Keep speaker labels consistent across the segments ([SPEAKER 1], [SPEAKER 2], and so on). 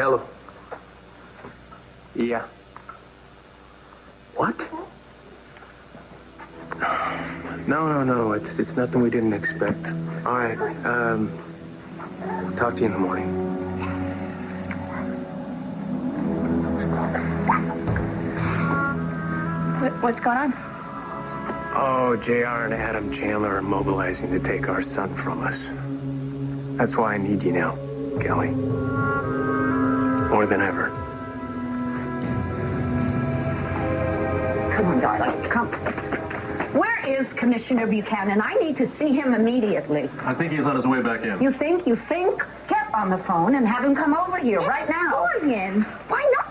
[SPEAKER 1] Hello. Yeah. What? No. It's nothing we didn't expect. All right. Talk to you in the morning.
[SPEAKER 2] What's going on?
[SPEAKER 1] Oh, JR and Adam Chandler are mobilizing to take our son from us. That's why I need you now, Kelly. More than ever.
[SPEAKER 2] Come on, darling. Come. Where is Commissioner Buchanan? I need to see him immediately.
[SPEAKER 3] I think he's on his way back in.
[SPEAKER 2] You think? Get on the phone and have him come over here right now.
[SPEAKER 4] Dorian.
[SPEAKER 2] Why not?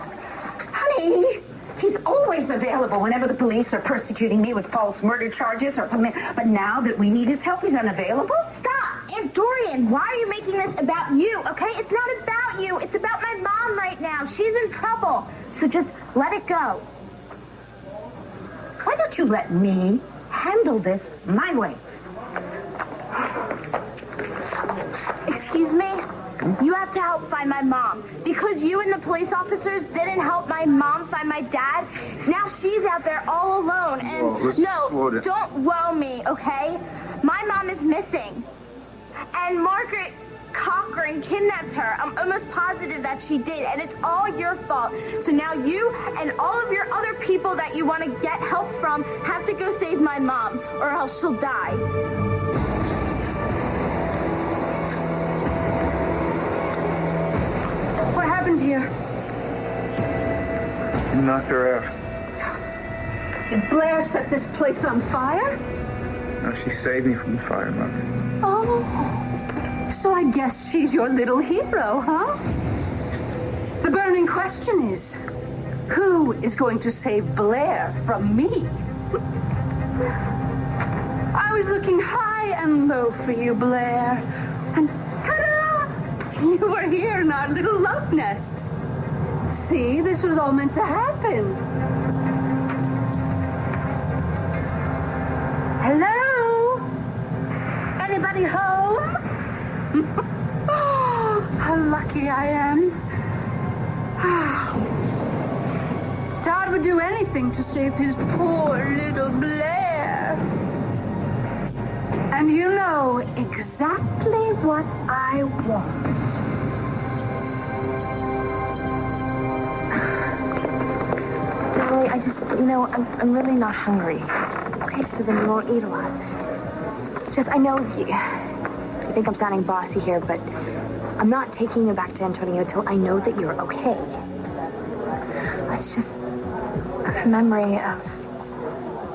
[SPEAKER 2] Honey, he's always available whenever the police are persecuting me with false murder charges but now that we need his help, he's unavailable?
[SPEAKER 4] Stop. Aunt Dorian, why are you making this about you, okay? It's not about you. It's about my mom right now. She's in trouble. So just let it go.
[SPEAKER 2] Why don't you let me handle this my way?
[SPEAKER 4] Excuse me? You have to help find my mom. Because you and the police officers didn't help my mom find my dad, now she's out there all alone. And don't woe me, okay? My mom is missing. And Margaret Cochran kidnapped her. I'm almost positive that she did, and it's all your fault. So now you and all of your other people that you want to get help from have to go save my mom, or else she'll die.
[SPEAKER 2] What happened here?
[SPEAKER 5] You knocked her out.
[SPEAKER 2] Did Blair set this place on fire?
[SPEAKER 5] No, she saved me from the fire, Mother.
[SPEAKER 2] Oh, so I guess she's your little hero, huh? The burning question is, who is going to save Blair from me? I was looking high and low for you, Blair. And ta-da! You were here in our little love nest. See, this was all meant to happen. Hello? Anybody home? Oh, how lucky I am. Todd would do anything to save his poor little Blair. And you know exactly what I want.
[SPEAKER 4] Dolly, I'm really not hungry. Okay, so then you won't eat a lot. Just, I know you think I'm sounding bossy here, but I'm not taking you back to Antonio till I know that you're okay. It's just a memory of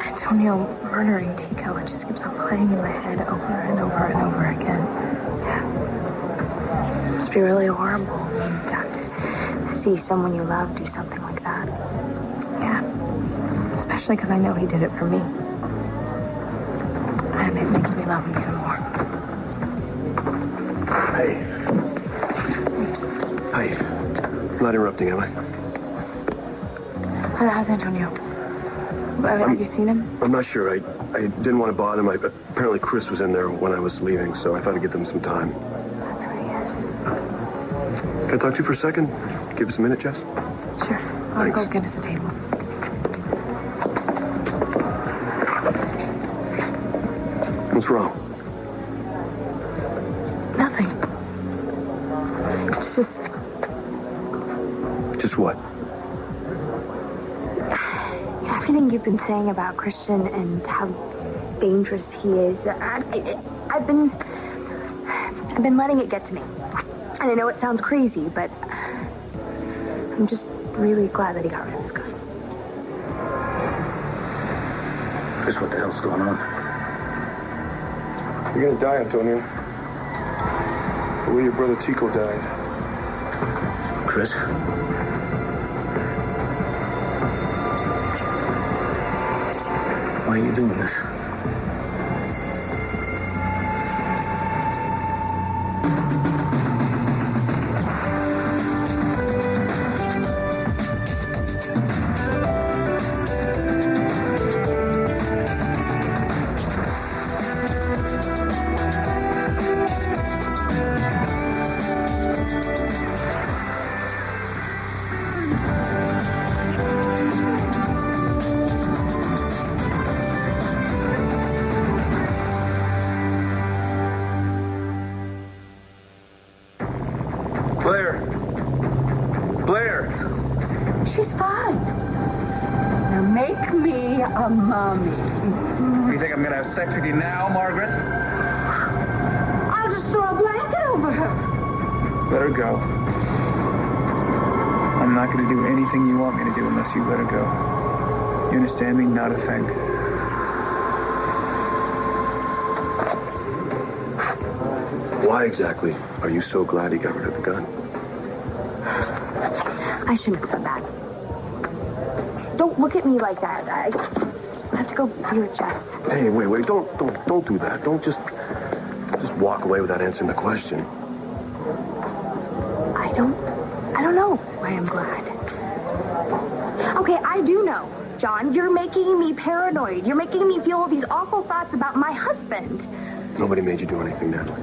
[SPEAKER 4] Antonio murdering Tico. It just keeps on playing in my head over and over and over again. Yeah. It must be really horrible to have to see someone you love do something like that. Yeah. Especially because I know he did it for me. And it makes me love him even more.
[SPEAKER 1] Hey. I'm not interrupting, am I?
[SPEAKER 4] How's Antonio? Have you seen him?
[SPEAKER 1] I'm not sure. I didn't want to bother him. Apparently Chris was in there when I was leaving, so I thought I'd give them some time.
[SPEAKER 4] That's where he is.
[SPEAKER 1] Can I talk to you for a second? Give us a minute, Jess?
[SPEAKER 4] Sure. I'll go get us a table.
[SPEAKER 1] What's wrong?
[SPEAKER 4] Nothing. It's just...
[SPEAKER 1] Just what?
[SPEAKER 4] Everything you've been saying about Christian and how dangerous he is, I've been letting it get to me. And I know it sounds crazy, but I'm just really glad that he got rid of this guy.
[SPEAKER 5] Chris, what the hell's going on?
[SPEAKER 1] You're gonna die, Antonio. The way your brother Tico died.
[SPEAKER 5] Chris? Why are you doing this? Blair. Blair.
[SPEAKER 2] She's fine. Now make me a mommy.
[SPEAKER 5] You think I'm gonna have sex with you now, Margaret?
[SPEAKER 2] I'll just throw a blanket over her.
[SPEAKER 5] Let her go. I'm not gonna do anything you want me to do unless you let her go. You understand me? Not a thing.
[SPEAKER 1] Why exactly are you so glad he got rid of the gun?
[SPEAKER 4] I shouldn't have said that. Don't look at me like that. I have to go be with Jess.
[SPEAKER 1] Hey, wait, don't do that. Don't just walk away without answering the question.
[SPEAKER 4] I don't know why I'm glad. Okay, I do know. John, you're making me paranoid. You're making me feel all these awful thoughts about my husband.
[SPEAKER 1] Nobody made you do anything, Natalie.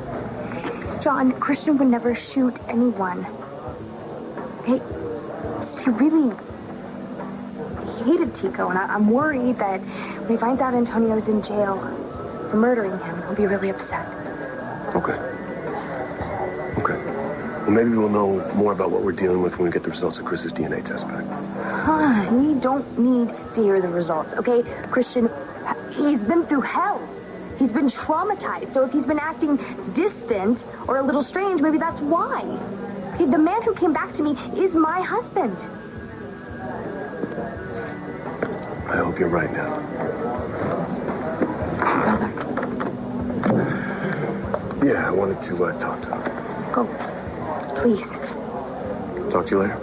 [SPEAKER 4] John, Christian would never shoot anyone. He really hated Tico, and I'm worried that when he finds out Antonio's in jail for murdering him, he'll be really upset.
[SPEAKER 1] Okay. Well, maybe we'll know more about what we're dealing with when we get the results of Chris's DNA test back.
[SPEAKER 4] We don't need to hear the results, okay? Christian, he's been through hell. He's been traumatized, so if he's been acting distant or a little strange, maybe that's why. Okay, the man who came back to me is my husband.
[SPEAKER 1] I hope you're right now.
[SPEAKER 4] Brother.
[SPEAKER 1] Yeah, I wanted to talk to her.
[SPEAKER 4] Go. Please.
[SPEAKER 1] Talk to you later.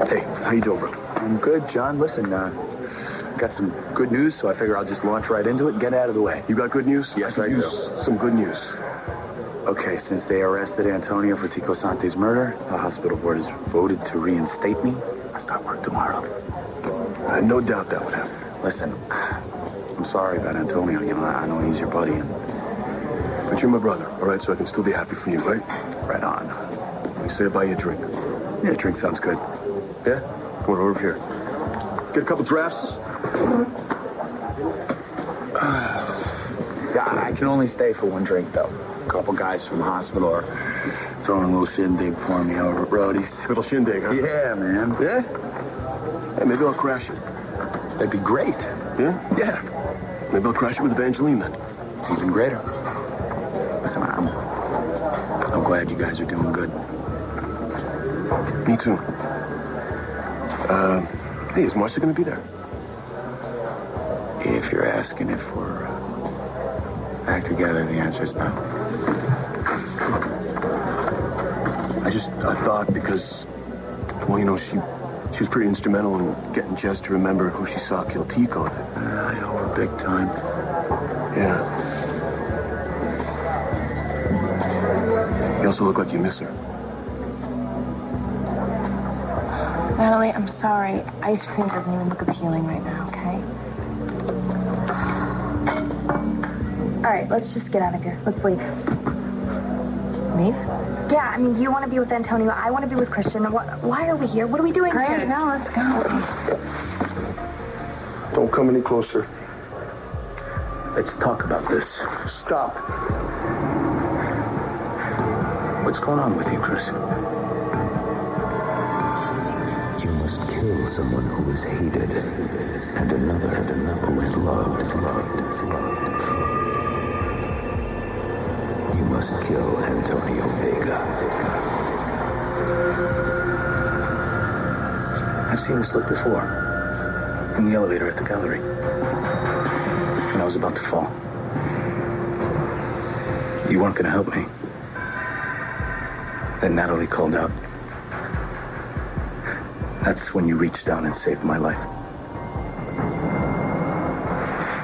[SPEAKER 1] Hey, how you doing, bro?
[SPEAKER 3] I'm good, John. Listen, got some good news, so I figure I'll just launch right into it and get out of the way.
[SPEAKER 1] You got good news?
[SPEAKER 3] Yes,
[SPEAKER 1] I
[SPEAKER 3] I
[SPEAKER 1] could
[SPEAKER 3] do.
[SPEAKER 1] use some good news.
[SPEAKER 3] Okay, since they arrested Antonio for Tico Sante's murder, the hospital board has voted to reinstate me. I start work tomorrow.
[SPEAKER 1] I had no doubt that would happen.
[SPEAKER 3] Listen, I'm sorry about Antonio. You know, I know he's your buddy,
[SPEAKER 1] But you're my brother, all right? So I can still be happy for you, right?
[SPEAKER 3] right on.
[SPEAKER 1] We say buy you a drink.
[SPEAKER 3] Yeah, drink sounds good.
[SPEAKER 1] Yeah? Come on over here. Get a couple drafts.
[SPEAKER 3] Yeah, I can only stay for one drink, though. A couple guys from the hospital are throwing a little shindig for me over at Brody's.
[SPEAKER 1] Little shindig, huh?
[SPEAKER 3] Yeah, man.
[SPEAKER 1] Yeah? Hey, maybe I'll crash it.
[SPEAKER 3] That'd be great.
[SPEAKER 1] Yeah?
[SPEAKER 3] Yeah.
[SPEAKER 1] Maybe I'll crash it with Evangeline then.
[SPEAKER 3] Even greater. Listen, I'm glad you guys are doing good.
[SPEAKER 1] Me too. Hey, is Marcia going to be there?
[SPEAKER 3] If you're asking if we're back together, the answer is no.
[SPEAKER 1] I thought because, well, you know, she was pretty instrumental in getting Jess to remember who she saw kill Tico.
[SPEAKER 3] I owe her big time.
[SPEAKER 1] Yeah. You also look like you miss her.
[SPEAKER 4] Natalie, I'm sorry. Ice cream doesn't even look appealing right now, okay? All right, let's just get out of here. Let's leave. Leave? Yeah, I mean, you want to be with Antonio. I want to be with Christian. Why are we here? What are we doing here? Now let's go.
[SPEAKER 1] Don't come any closer.
[SPEAKER 3] Let's talk about this.
[SPEAKER 1] Stop.
[SPEAKER 3] What's going on with you, Chris?
[SPEAKER 6] You must kill someone who is hated, and another who is loved. You must kill Antonio Vega.
[SPEAKER 3] I've seen this look before. In the elevator at the gallery. When I was about to fall. You weren't going to help me. Then Natalie called out. That's when you reached down and saved my life.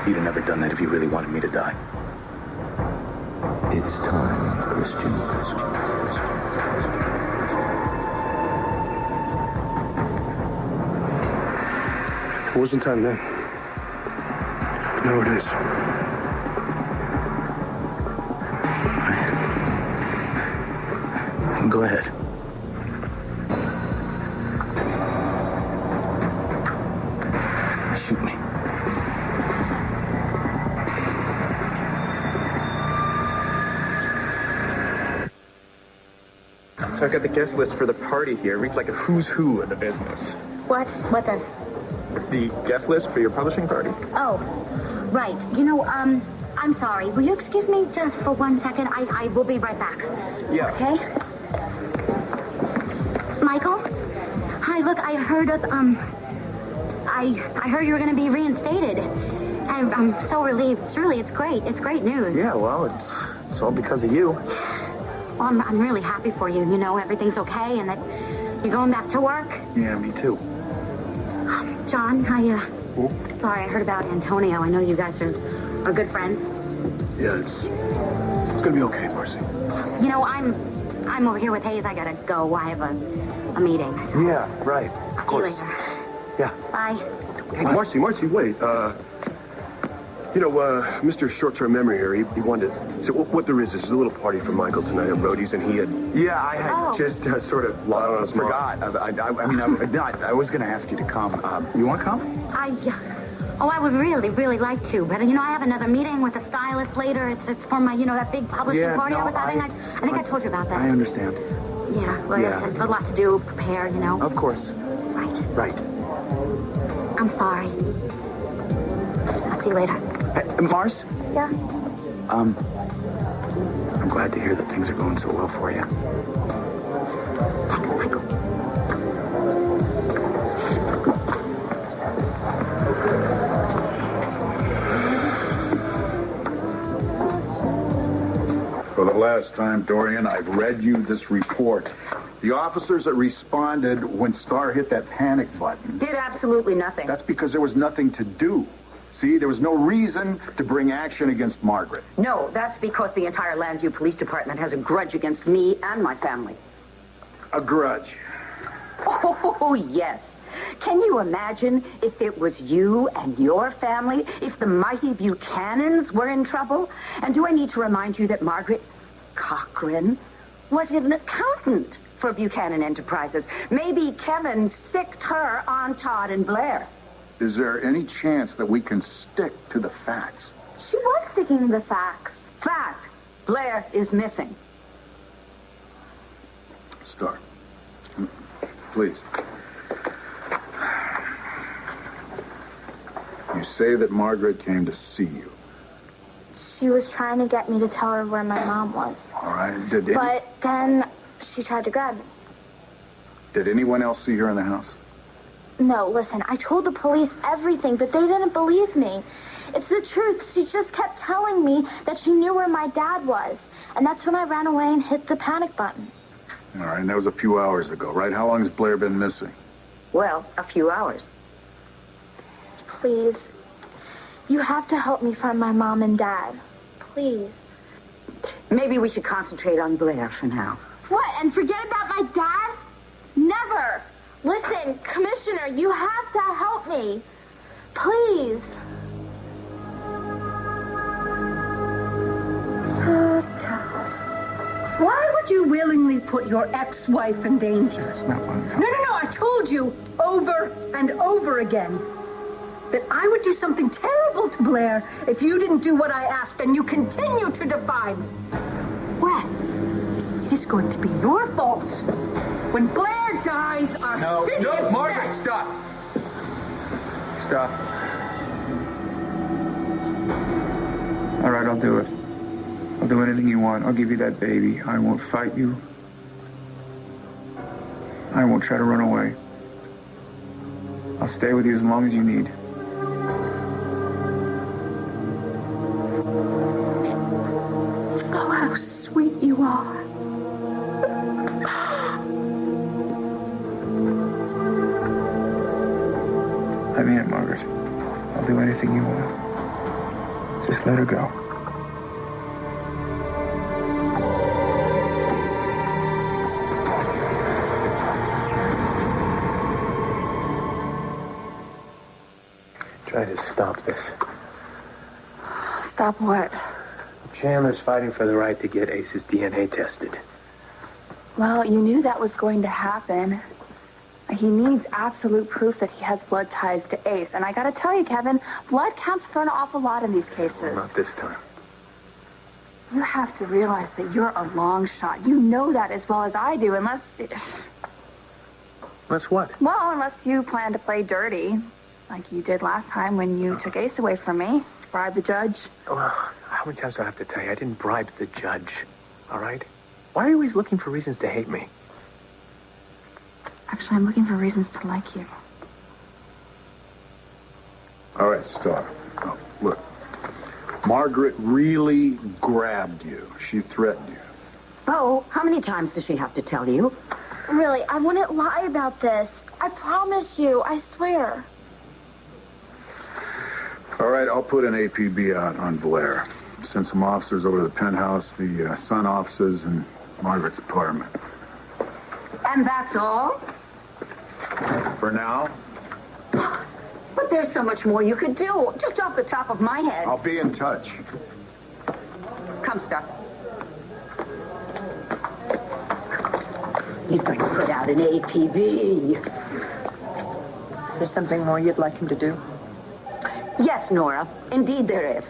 [SPEAKER 3] You'd have never done that if you really wanted me to die.
[SPEAKER 6] It's time, Christian.
[SPEAKER 1] It wasn't time then. Now it is.
[SPEAKER 3] Go ahead. Shoot me.
[SPEAKER 5] I've got the guest list for the party here. Reads like a who's who in the business.
[SPEAKER 7] What? What does?
[SPEAKER 5] The guest list for your publishing party.
[SPEAKER 7] Oh, right. You know, I'm sorry. Will you excuse me just for 1 second? I will be right back.
[SPEAKER 5] Yeah.
[SPEAKER 7] Okay? Michael? Hi, look, I heard of, I heard you were going to be reinstated. And I'm so relieved. It's great. It's great news.
[SPEAKER 3] Yeah, well, it's all because of you.
[SPEAKER 7] Well, I'm really happy for you. You know, everything's okay and that you're going back to work.
[SPEAKER 3] Yeah, me too.
[SPEAKER 7] John, sorry, I heard about Antonio. I know you guys are good friends.
[SPEAKER 3] Yeah, it's gonna be okay, Marcy.
[SPEAKER 7] You know, I'm over here with Hayes. I gotta go. I have a meeting. So.
[SPEAKER 3] Yeah, right. Of course.
[SPEAKER 7] See you later.
[SPEAKER 3] Yeah.
[SPEAKER 7] Bye.
[SPEAKER 8] Hey, Marcy, wait. Mr. Short-Term Memory here, he wanted to... So what there is a little party for Michael tonight at Brody's, and he had...
[SPEAKER 3] Yeah, I had just sort of
[SPEAKER 8] lied on his mom.
[SPEAKER 3] forgot. I was going to ask you to come. You want to come?
[SPEAKER 7] I would really, really like to. But, you know, I have another meeting with a stylist later. It's for my, that big publishing party I was having. I think I told you about that.
[SPEAKER 3] I understand.
[SPEAKER 7] Yeah, well, it's a lot to do, prepare,
[SPEAKER 3] Of course.
[SPEAKER 7] Right. I'm sorry. I'll see you later.
[SPEAKER 3] Hey, Mars?
[SPEAKER 7] Yeah?
[SPEAKER 3] I'm glad to hear that things are going so well for you.
[SPEAKER 7] Thanks, Michael.
[SPEAKER 9] For the last time, Dorian, I've read you this report. The officers that responded when Star hit that panic button
[SPEAKER 10] did absolutely nothing.
[SPEAKER 9] That's because there was nothing to do. See, there was no reason to bring action against Margaret.
[SPEAKER 10] No, that's because the entire Landview Police Department has a grudge against me and my family.
[SPEAKER 9] A grudge?
[SPEAKER 10] Oh, yes. Can you imagine if it was you and your family, if the mighty Buchanans were in trouble? And do I need to remind you that Margaret Cochran was an accountant for Buchanan Enterprises? Maybe Kevin sicked her on Todd and Blair.
[SPEAKER 9] Is there any chance that we can stick to the facts?
[SPEAKER 7] She was sticking to the facts.
[SPEAKER 10] Fact, Blair is missing.
[SPEAKER 9] Star, please. You say that Margaret came to see you.
[SPEAKER 4] She was trying to get me to tell her where my mom was.
[SPEAKER 9] All right.
[SPEAKER 4] But then she tried to grab me.
[SPEAKER 9] Did anyone else see her in the house?
[SPEAKER 4] No, listen, I told the police everything, but they didn't believe me. It's the truth. She just kept telling me that she knew where my dad was. And that's when I ran away and hit the panic button.
[SPEAKER 9] All right, and that was a few hours ago, right? How long has Blair been missing?
[SPEAKER 10] Well, a few hours.
[SPEAKER 4] Please. You have to help me find my mom and dad. Please.
[SPEAKER 10] Maybe we should concentrate on Blair for now.
[SPEAKER 4] What, and forget about my dad? Never. Listen, Commissioner, you have to help me. Please.
[SPEAKER 2] Why would you willingly put your ex-wife in danger?
[SPEAKER 5] That's not what I'm talking
[SPEAKER 2] No. I told you over and over again that I would do something terrible to Blair if you didn't do what I asked, and you continue to defy me. Well, it is going to be your fault. When Blair dies,
[SPEAKER 5] No, Margaret, stop. Stop. All right, I'll do it. I'll do anything you want. I'll give you that baby. I won't fight you. I won't try to run away. I'll stay with you as long as you need.
[SPEAKER 2] Oh, how sweet you are.
[SPEAKER 5] I mean it, Margaret. I'll do anything you want. Just let her go.
[SPEAKER 1] Try to stop this.
[SPEAKER 2] Stop what?
[SPEAKER 1] Chandler's fighting for the right to get Ace's DNA tested.
[SPEAKER 4] Well, you knew that was going to happen. He needs absolute proof that he has blood ties to Ace. And I gotta tell you, Kevin, blood counts for an awful lot in these cases.
[SPEAKER 1] Not this time.
[SPEAKER 4] You have to realize that you're a long shot. You know that as well as I do, unless...
[SPEAKER 1] That's what?
[SPEAKER 4] Well, unless you plan to play dirty, like you did last time when you took Ace away from me, bribe the judge.
[SPEAKER 1] Well, how many times do I have to tell you? I didn't bribe the judge, all right? Why are you always looking for reasons to hate me?
[SPEAKER 4] Actually, I'm looking for reasons to like you.
[SPEAKER 9] All right, Star. Oh, look. Margaret really grabbed you. She threatened you.
[SPEAKER 10] Bo, how many times does she have to tell you?
[SPEAKER 11] Really, I wouldn't lie about this. I promise you, I swear.
[SPEAKER 9] All right, I'll put an APB out on Blair. Send some officers over to the penthouse, the Sun offices, and Margaret's apartment.
[SPEAKER 10] And that's all?
[SPEAKER 9] For now,
[SPEAKER 10] But there's so much more you could do, just off the top of my head.
[SPEAKER 9] I'll be in touch.
[SPEAKER 10] Come, Star. He's going to put out an APB.
[SPEAKER 2] There's something more you'd like him to do?
[SPEAKER 10] Yes, Nora. Indeed there is.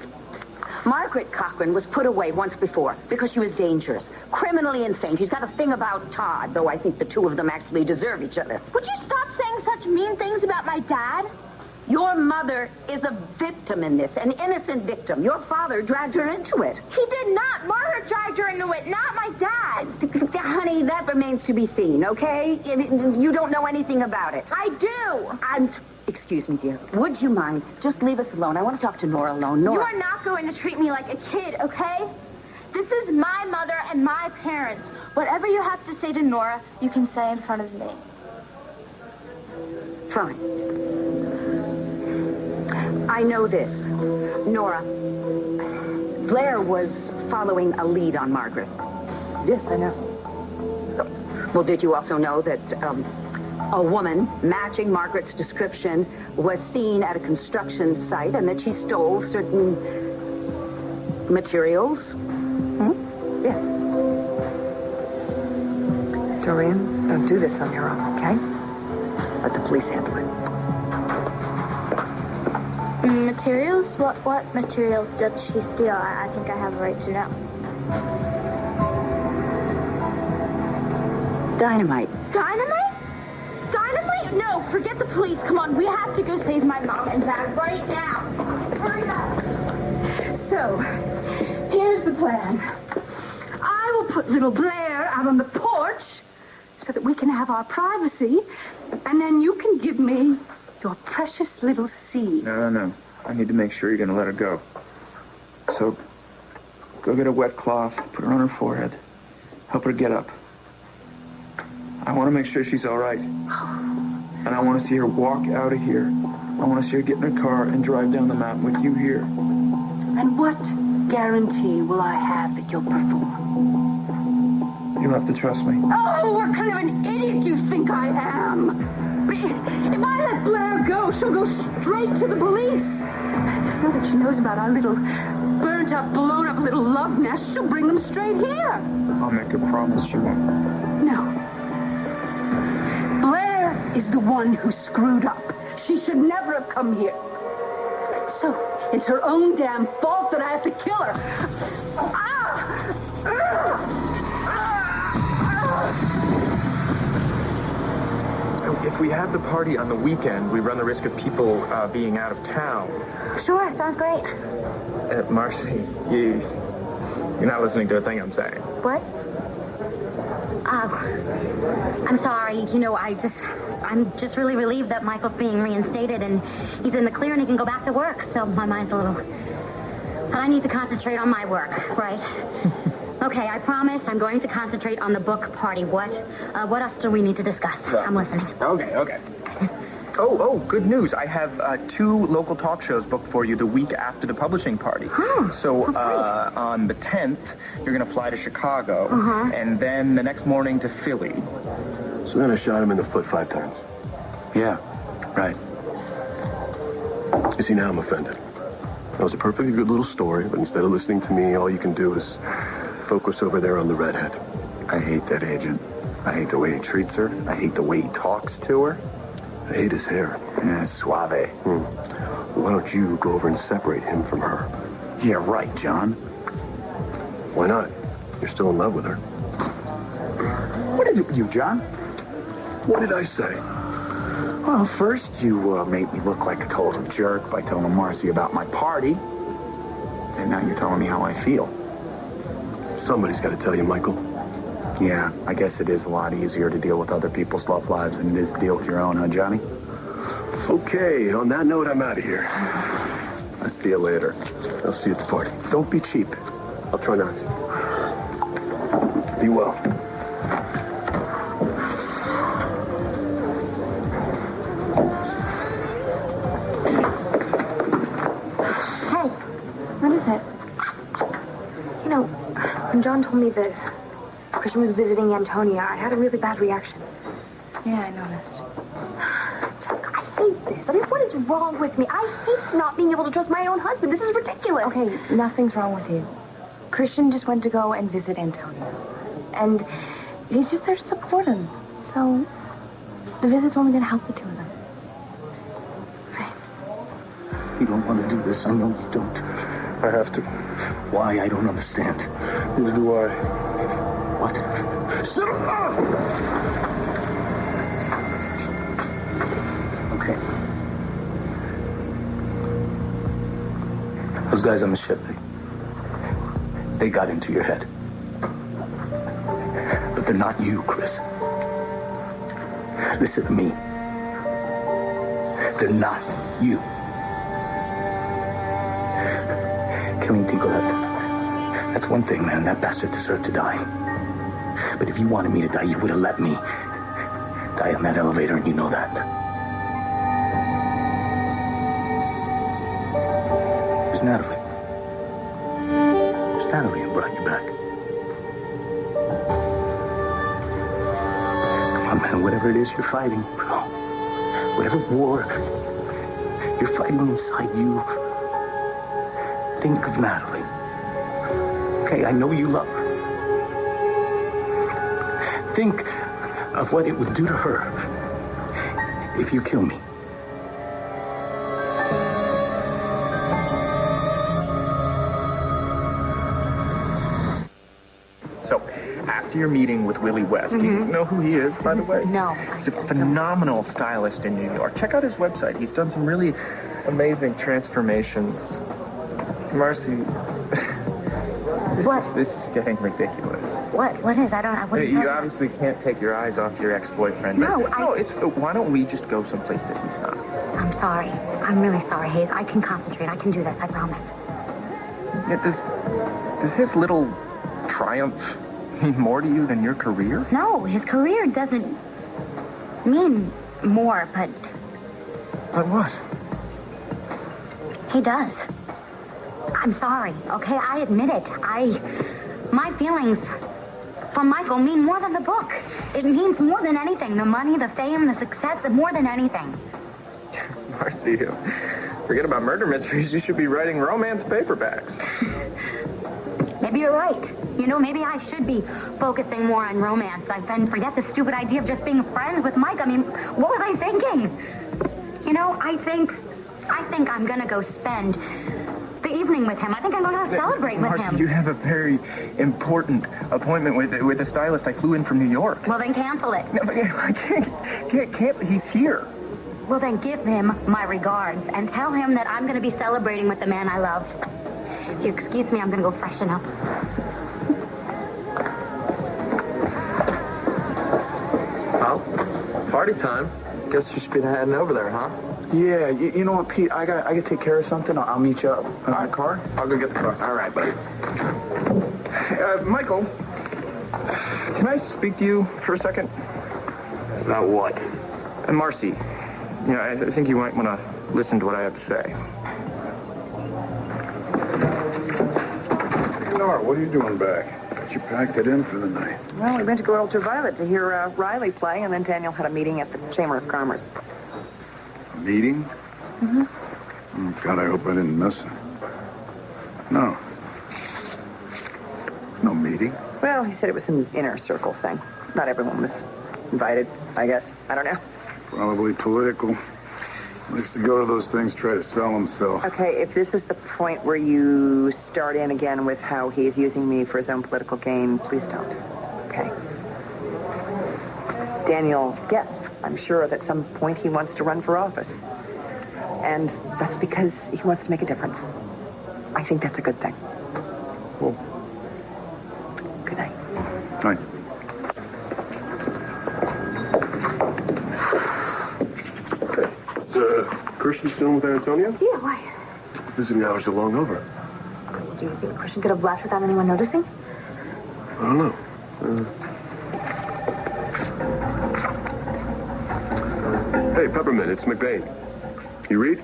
[SPEAKER 10] Margaret Cochran was put away once before because she was dangerous, criminally insane. She's got a thing about Todd, though I think the two of them actually deserve each other.
[SPEAKER 11] Would you stop saying such mean things about my dad?
[SPEAKER 10] Your mother is a victim in this, an innocent victim. Your father dragged her into it.
[SPEAKER 11] He did not. Margaret dragged her into it, not my dad.
[SPEAKER 10] Honey, that remains to be seen, okay? You don't know anything about it.
[SPEAKER 11] I do.
[SPEAKER 10] Excuse me, dear. Would you mind? Just leave us alone. I want to talk to Nora alone. Nora.
[SPEAKER 11] You are not going to treat me like a kid, okay? This is my mother and my parents. Whatever you have to say to Nora, you can say in front of me.
[SPEAKER 10] Fine. I know this. Nora, Blair was following a lead on Margaret.
[SPEAKER 2] Yes, I know.
[SPEAKER 10] Well, did you also know that a woman matching Margaret's description was seen at a construction site and that she stole certain materials?
[SPEAKER 2] Yeah. Dorian, don't do this on your own, okay? Let the police handle it.
[SPEAKER 11] Materials? What materials did she steal? I think I have a right to know.
[SPEAKER 10] Dynamite.
[SPEAKER 11] Dynamite? Dynamite? No, forget the police. Come on, we have to go save my mom and dad right now. Hurry up.
[SPEAKER 2] So, here's the plan. I will put little Blair out on the porch so that we can have our privacy, and then you can give me your precious little seed.
[SPEAKER 5] No. I need to make sure you're going to let her go. So, go get a wet cloth, put her on her forehead, help her get up. I want to make sure she's all right. And I want to see her walk out of here. I want to see her get in her car and drive down the mountain with you here.
[SPEAKER 2] And what guarantee will I have that you'll perform?
[SPEAKER 5] You'll have to trust me.
[SPEAKER 2] Oh, what kind of an idiot do you think I am? If I let Blair go, she'll go straight to the police. Now that she knows about our little burnt-up, blown-up little love nest, she'll bring them straight here.
[SPEAKER 5] I'll make a promise she won't.
[SPEAKER 2] No. Blair is the one who screwed up. She should never have come here. So, it's her own damn fault that I have to kill her.
[SPEAKER 1] If we have the party on the weekend, we run the risk of people being out of town.
[SPEAKER 11] Sure, sounds great.
[SPEAKER 1] Marcy, you're not listening to a thing I'm saying.
[SPEAKER 7] What? I'm sorry. I'm just really relieved that Michael's being reinstated and he's in the clear and he can go back to work. So my mind's a little... But I need to concentrate on my work, right? Okay, I promise I'm going to concentrate on the book party. What else do we need to discuss? I'm listening.
[SPEAKER 1] Okay. Oh, good news. I have 2 local talk shows booked for you the week after the publishing party. So on the 10th, you're going to fly to Chicago, and then the next morning to Philly.
[SPEAKER 8] So then I shot him in the foot 5 times.
[SPEAKER 3] Yeah, right.
[SPEAKER 8] You see, now I'm offended. That was a perfectly good little story, but instead of listening to me, all you can do is focus over there on the redhead.
[SPEAKER 3] I hate that agent. I hate the way he treats her. I hate the way he talks to her.
[SPEAKER 8] I hate his hair.
[SPEAKER 3] Yeah, suave.
[SPEAKER 8] Why don't you go over and separate him from her?
[SPEAKER 3] Yeah, right, John.
[SPEAKER 8] Why not? You're still in love with her.
[SPEAKER 3] What is it with you, John?
[SPEAKER 8] What did I say?
[SPEAKER 3] Well, first you made me look like a total jerk by telling Marcy about my party. And now you're telling me how I feel.
[SPEAKER 8] Somebody's got to tell you, Michael.
[SPEAKER 3] Yeah, I guess it is a lot easier to deal with other people's love lives than it is to deal with your own, huh, Johnny?
[SPEAKER 8] Okay, on that note, I'm out of here.
[SPEAKER 3] I'll see you later.
[SPEAKER 8] I'll see you at the party.
[SPEAKER 3] Don't be cheap.
[SPEAKER 8] I'll try not to. Be well.
[SPEAKER 4] Hey, what is it? You know, when John told me that Christian was visiting Antonia, I had a really bad reaction.
[SPEAKER 11] Yeah, I noticed.
[SPEAKER 4] I hate this. I mean, what is wrong with me? I hate not being able to trust my own husband. This is ridiculous.
[SPEAKER 11] Okay, nothing's wrong with you. Christian just went to go and visit Antonia. And he's just there to support him. So, the visit's only going to help the two of them.
[SPEAKER 3] You don't want to do this. I know you don't.
[SPEAKER 8] I have to.
[SPEAKER 3] Why? I don't understand.
[SPEAKER 8] Neither do I.
[SPEAKER 3] What?
[SPEAKER 8] Sit up!
[SPEAKER 3] Okay. Those guys on the ship, they got into your head. But they're not you, Chris. Listen to me. They're not you. Killing Tico, that's one thing, man. That bastard deserved to die. But if you wanted me to die, you would have let me die on that elevator, and you know that. Where's Natalie? Where's Natalie who brought you back? Come on, man. Whatever it is you're fighting, bro. Whatever war you're fighting inside you, think of Natalie. Okay, I know you love her. Think of what it would do to her if you kill me.
[SPEAKER 1] So, after your meeting with Willie West, do you know who he is, by the way?
[SPEAKER 7] No.
[SPEAKER 1] He's a phenomenal stylist in New York. Check out his website. He's done some really amazing transformations. Marcy, this is getting ridiculous.
[SPEAKER 7] What is? I don't... What
[SPEAKER 1] You obviously can't take your eyes off your ex-boyfriend.
[SPEAKER 7] No,
[SPEAKER 1] why don't we just go someplace that he's not?
[SPEAKER 7] I'm sorry. I'm really sorry, Hayes. I can concentrate. I can do this. I promise.
[SPEAKER 1] Yeah, does his little triumph mean more to you than your career?
[SPEAKER 7] No, his career doesn't mean more, but...
[SPEAKER 1] But what?
[SPEAKER 7] He does. I'm sorry, okay? I admit it. My feelings for Michael mean more than the book. It means more than anything. The money, the fame, the success, more than anything.
[SPEAKER 1] Marcy, forget about murder mysteries. You should be writing romance paperbacks.
[SPEAKER 7] Maybe you're right. You know, maybe I should be focusing more on romance and forget the stupid idea of just being friends with Mike. I mean, what was I thinking? You know, I think I'm gonna go spend the evening with him. I think I'm going to celebrate with him.
[SPEAKER 1] You have a very important appointment with a stylist. I flew in from New York.
[SPEAKER 7] Well, then cancel it.
[SPEAKER 1] No, but I can't. He's here.
[SPEAKER 7] Well, then give him my regards and tell him that I'm going to be celebrating with the man I love. If you excuse me, I'm going to go freshen up.
[SPEAKER 5] Well, party time. Guess you should be heading over there, huh?
[SPEAKER 3] Yeah, you know what, Pete? I gotta take care of something. I'll meet you up in my car.
[SPEAKER 5] I'll go get the car.
[SPEAKER 3] All right, buddy.
[SPEAKER 1] Michael, can I speak to you for a second?
[SPEAKER 5] About what?
[SPEAKER 1] And Marcy, I think you might want to listen to what I have to say.
[SPEAKER 9] Nora, what are you doing back? You packed it in for the night.
[SPEAKER 10] Well, we went to go to Ultraviolet to hear Riley play, and then Daniel had a meeting at the Chamber of Commerce.
[SPEAKER 9] Meeting? Mm-hmm. Oh, God, I hope I didn't miss it. No. No meeting?
[SPEAKER 10] Well, he said it was an inner circle thing. Not everyone was invited, I guess. I don't know.
[SPEAKER 9] Probably political. Likes to go to those things, try to sell himself.
[SPEAKER 12] Okay, if this is the point where you start in again with how he's using me for his own political gain, please don't. Okay. Daniel, yes, I'm sure that at some point he wants to run for office. And that's because he wants to make a difference. I think that's a good thing.
[SPEAKER 9] Well,
[SPEAKER 12] good night.
[SPEAKER 9] Night.
[SPEAKER 8] Christian still with Antonio?
[SPEAKER 11] Yeah, why?
[SPEAKER 8] Visiting hours are long over.
[SPEAKER 11] Do you think Christian could have left without anyone noticing?
[SPEAKER 8] I don't know. Hey, Peppermint, it's McBain. You read?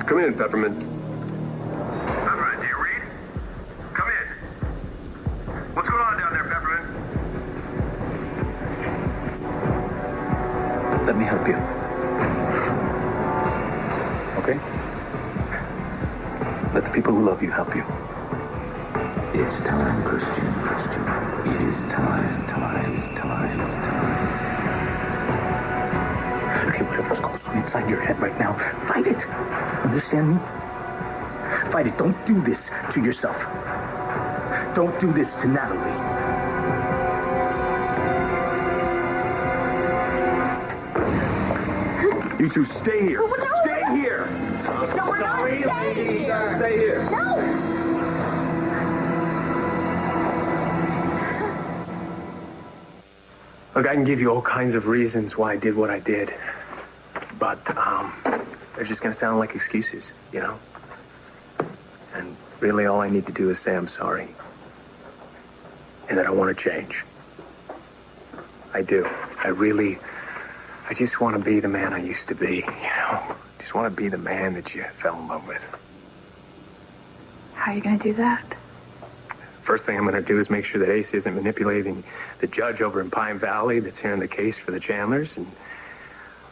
[SPEAKER 8] Come in, Peppermint.
[SPEAKER 13] Peppermint, do you read? Come in. What's going on down there, Peppermint?
[SPEAKER 3] Let me help you. Okay? Let the people who love you help you.
[SPEAKER 6] It's time, Christian. It is time.
[SPEAKER 3] Okay, whatever's going on inside your head right now, fight it. Understand me? Fight it. Don't do this to yourself. Don't do this to Natalie.
[SPEAKER 5] You two stay here. Stay here.
[SPEAKER 2] No, we're not staying here.
[SPEAKER 5] Stay here.
[SPEAKER 2] No.
[SPEAKER 3] Look, I can give you all kinds of reasons why I did what I did. But, they're just gonna sound like excuses, you know? And really all I need to do is say I'm sorry. And that I want to change. I do. I just want to be the man I used to be, you know? Just want to be the man that you fell in love with.
[SPEAKER 11] How are you going to do that?
[SPEAKER 3] First thing I'm going to do is make sure that Ace isn't manipulating the judge over in Pine Valley that's hearing the case for the Chandlers. And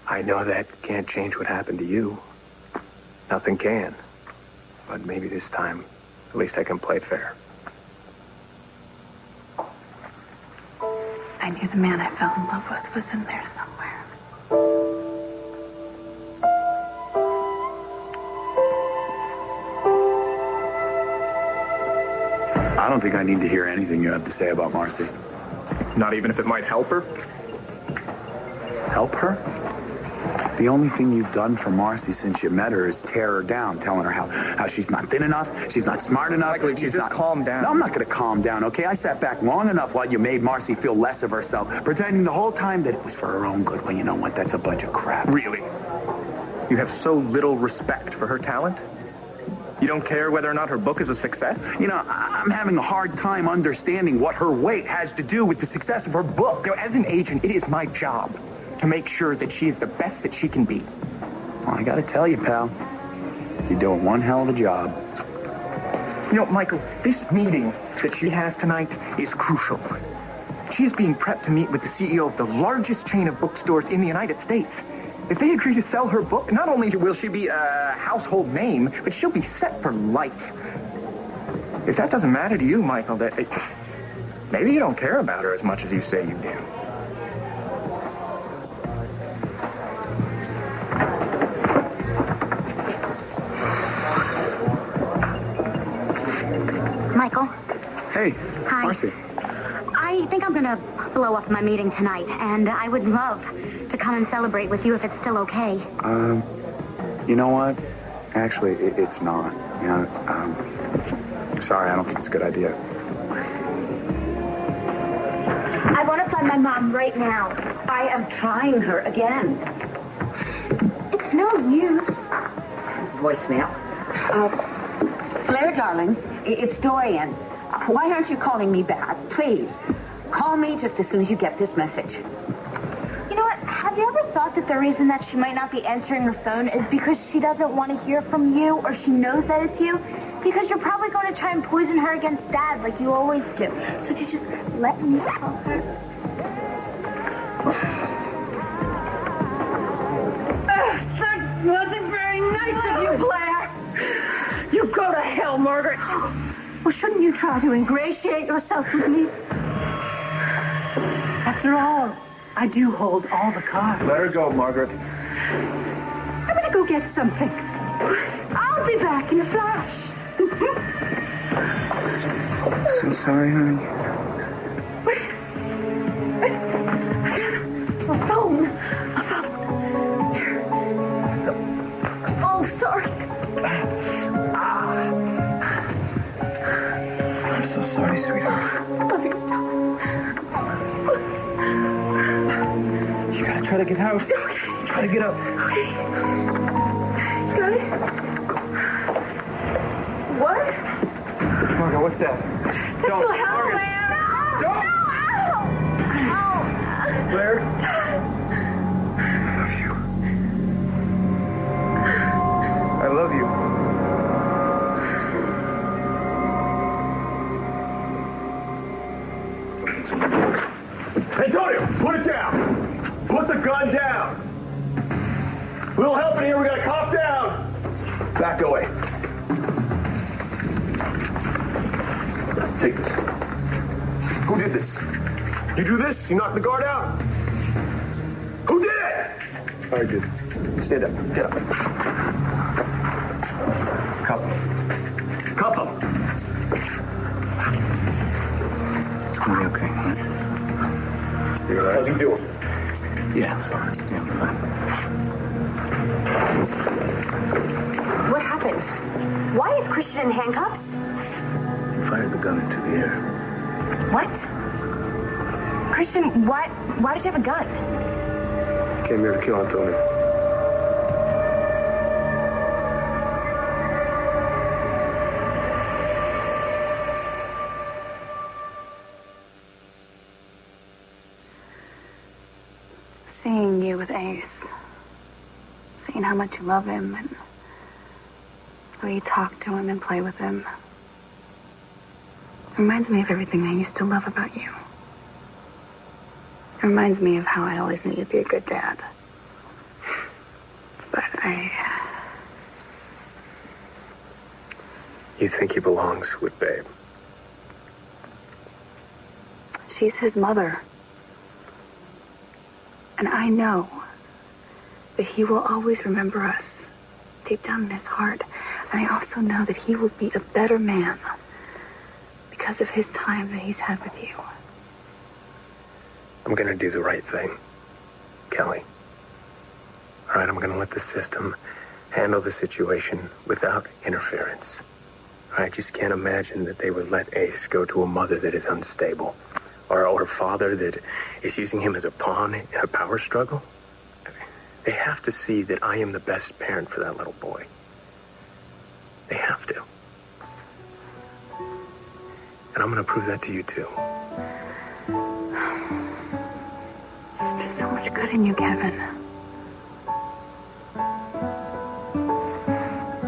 [SPEAKER 3] I know that can't change what happened to you. Nothing can. But maybe this time, at least I can play fair.
[SPEAKER 11] I knew the man I fell in love with was in there somewhere.
[SPEAKER 9] I don't think I need to hear anything you have to say about Marcy.
[SPEAKER 1] Not even if it might help her?
[SPEAKER 9] Help her? The only thing you've done for Marcy since you met her is tear her down, telling her how she's not thin enough, she's not smart enough.
[SPEAKER 1] Michael, she's not... calm down.
[SPEAKER 9] No, I'm not going to calm down, okay? I sat back long enough while you made Marcy feel less of herself, pretending the whole time that it was for her own good. Well, you know what? That's a bunch of crap.
[SPEAKER 1] Really? You have so little respect for her talent? You don't care whether or not her book is a success?
[SPEAKER 9] You know, I'm having a hard time understanding what her weight has to do with the success of her book.
[SPEAKER 1] You know, as an agent, it is my job to make sure that she is the best that she can be.
[SPEAKER 9] Well, I got to tell you, pal, you're doing one hell of a job.
[SPEAKER 1] You know, Michael, this meeting that she has tonight is crucial. She is being prepped to meet with the CEO of the largest chain of bookstores in the United States. If they agree to sell her book, not only will she be a household name, but she'll be set for life. If that doesn't matter to you, Michael, maybe you don't care about her as much as you say you do.
[SPEAKER 7] Michael?
[SPEAKER 5] Hey,
[SPEAKER 7] Hi.
[SPEAKER 5] Marcy.
[SPEAKER 7] I think I'm going to blow up my meeting tonight, and I would love to come and celebrate with you if it's still okay.
[SPEAKER 9] You know what? Actually, it's not. You know, sorry, I don't think it's a good idea.
[SPEAKER 10] I want to find my mom right now. I am trying her again.
[SPEAKER 2] It's no use.
[SPEAKER 10] Voicemail. Claire, darling, it's Dorian. Why aren't you calling me back? Please, call me just as soon as you get this message.
[SPEAKER 11] You know what? Have you ever thought that the reason that she might not be answering her phone is because she doesn't want to hear from you, or she knows that it's you? Because you're probably going to try and poison her against Dad like you always do. So would you just let me call her?
[SPEAKER 2] That wasn't very nice of you, Blair. You go to hell, Margaret. Well, shouldn't you try to ingratiate yourself with me? After all, I do hold all the cards.
[SPEAKER 5] Let her go, Margaret.
[SPEAKER 2] I'm gonna go get something. I'll be back in a flash.
[SPEAKER 5] So sorry, honey.
[SPEAKER 2] A phone. Oh, sorry.
[SPEAKER 5] I'm so sorry, sweetheart. You gotta try to get out. Try to get up.
[SPEAKER 2] Got it? What?
[SPEAKER 5] Margaret, what's that? Don't. Margaret. Don't. Blair? I love you.
[SPEAKER 8] Antonio, put it down. Put the gun down. A little help in here. We got a cop down. Back away. Take this. Who did this? You do this? You knocked the guard out? Who did it? I did. Stand up. Get up. Cuff him. Cuff him.
[SPEAKER 3] It's gonna be okay, huh?
[SPEAKER 8] You all right? How's he doing?
[SPEAKER 3] Yeah, I'm sorry. Yeah, I'm fine.
[SPEAKER 4] What happened? Why is Christian in handcuffs?
[SPEAKER 3] You fired the gun into the air.
[SPEAKER 4] What? Christian, why did you have a gun?
[SPEAKER 8] Came here to kill Antonio.
[SPEAKER 4] Seeing you with Ace. Seeing how much you love him and the way you talk to him and play with him. It reminds me of everything I used to love about you. It reminds me of how I always knew you'd be a good dad. But
[SPEAKER 8] You think he belongs with Babe?
[SPEAKER 4] she's his mother. And I know that he will always remember us deep down in his heart. And I also know that he will be a better man because of his time that he's had with you.
[SPEAKER 8] I'm gonna do the right thing, Kelly. All right, I'm gonna let the system handle the situation without interference. I just can't imagine that they would let Ace go to a mother that is unstable, or a father that is using him as a pawn in a power struggle. They have to see that I am the best parent for that little boy. They have to. And I'm gonna prove that to you too.
[SPEAKER 4] There's so much good in you, Kevin.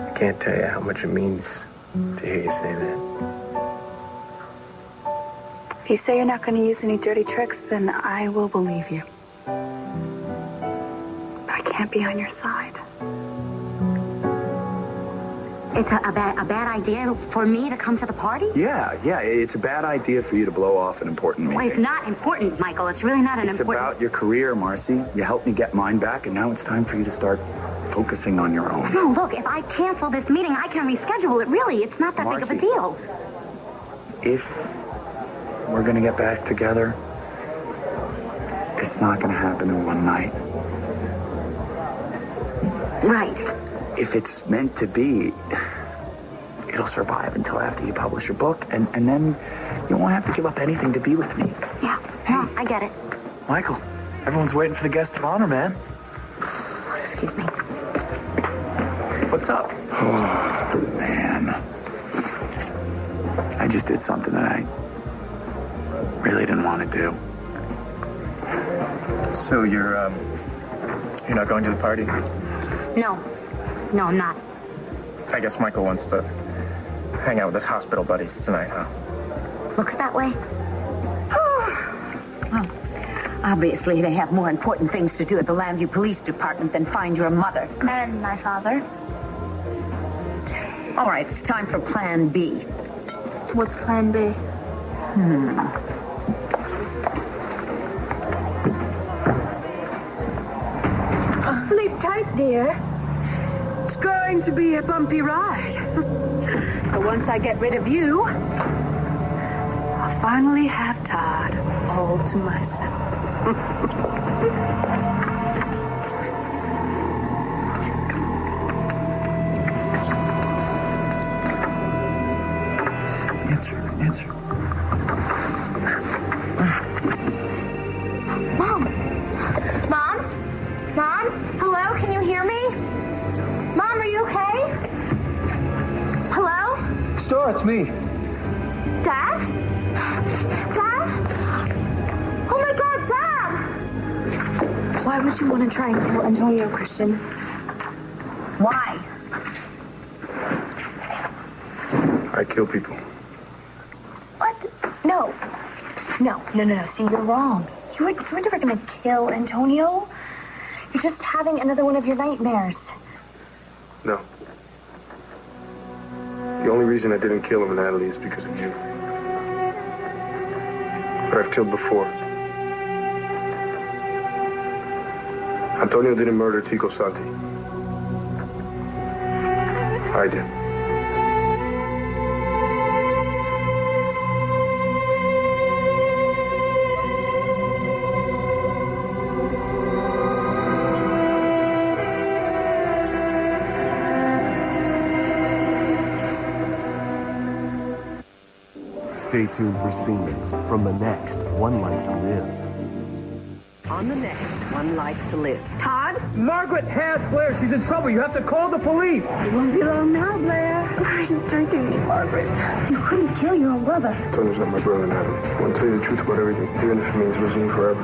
[SPEAKER 8] I can't tell you how much it means to hear you say that.
[SPEAKER 4] If you say you're not going to use any dirty tricks, then I will believe you. But I can't be on your side.
[SPEAKER 7] It's a bad idea for me to come to the party?
[SPEAKER 3] Yeah, it's a bad idea for you to blow off an important meeting.
[SPEAKER 7] Well, it's not important, Michael. It's really not an important...
[SPEAKER 3] It's about your career, Marcy. You helped me get mine back, and now it's time for you to start focusing on your own.
[SPEAKER 7] No, look, if I cancel this meeting, I can reschedule it. Really, it's not that big of a deal.
[SPEAKER 3] If we're going to get back together, it's not going to happen in one night.
[SPEAKER 7] Right.
[SPEAKER 3] If it's meant to be, it'll survive until after you publish your book, and then you won't have to give up anything to be with me.
[SPEAKER 7] Yeah, no, I get it.
[SPEAKER 5] Michael, everyone's waiting for the guest of honor, man.
[SPEAKER 7] Excuse me.
[SPEAKER 3] What's up? Oh, man. I just did something that I really didn't want to do.
[SPEAKER 5] So you're not going to the party?
[SPEAKER 7] No, I'm not.
[SPEAKER 5] I guess Michael wants to hang out with his hospital buddies tonight, huh?
[SPEAKER 7] Looks that way.
[SPEAKER 10] Well, obviously, they have more important things to do at the Llanview Police Department than find your mother.
[SPEAKER 11] And my father.
[SPEAKER 10] All right, it's time for Plan B.
[SPEAKER 11] What's Plan B?
[SPEAKER 2] tight, dear. It's going to be a bumpy ride. But once I get rid of you, I'll finally have Todd all to myself.
[SPEAKER 3] Answer.
[SPEAKER 11] Mom? Hello? Can you hear me? Mom, are you okay? Hello?
[SPEAKER 3] Star, it's me.
[SPEAKER 11] Dad? Dad? Oh my God, Dad! Why would you want to try and kill Antonio, Christian? Why?
[SPEAKER 8] I kill people.
[SPEAKER 11] What? No. See, you're wrong. You were never going to kill Antonio. You're just having another one of your nightmares.
[SPEAKER 8] No. The only reason I didn't kill him, Natalie, is because of you. But I've killed before. Antonio didn't murder Tico Santi. I did.
[SPEAKER 14] Stay tuned for scenes from the next One Life to Live.
[SPEAKER 12] On the next One Life to Live. Todd?
[SPEAKER 3] Margaret has Blair. She's in trouble. You have to call the police.
[SPEAKER 2] It won't be long now, Blair.
[SPEAKER 11] She's drinking me, Margaret.
[SPEAKER 2] You couldn't kill your own brother.
[SPEAKER 8] Antonio's not my brother, Natalie. I want to tell you the truth about everything, even if it means losing you forever.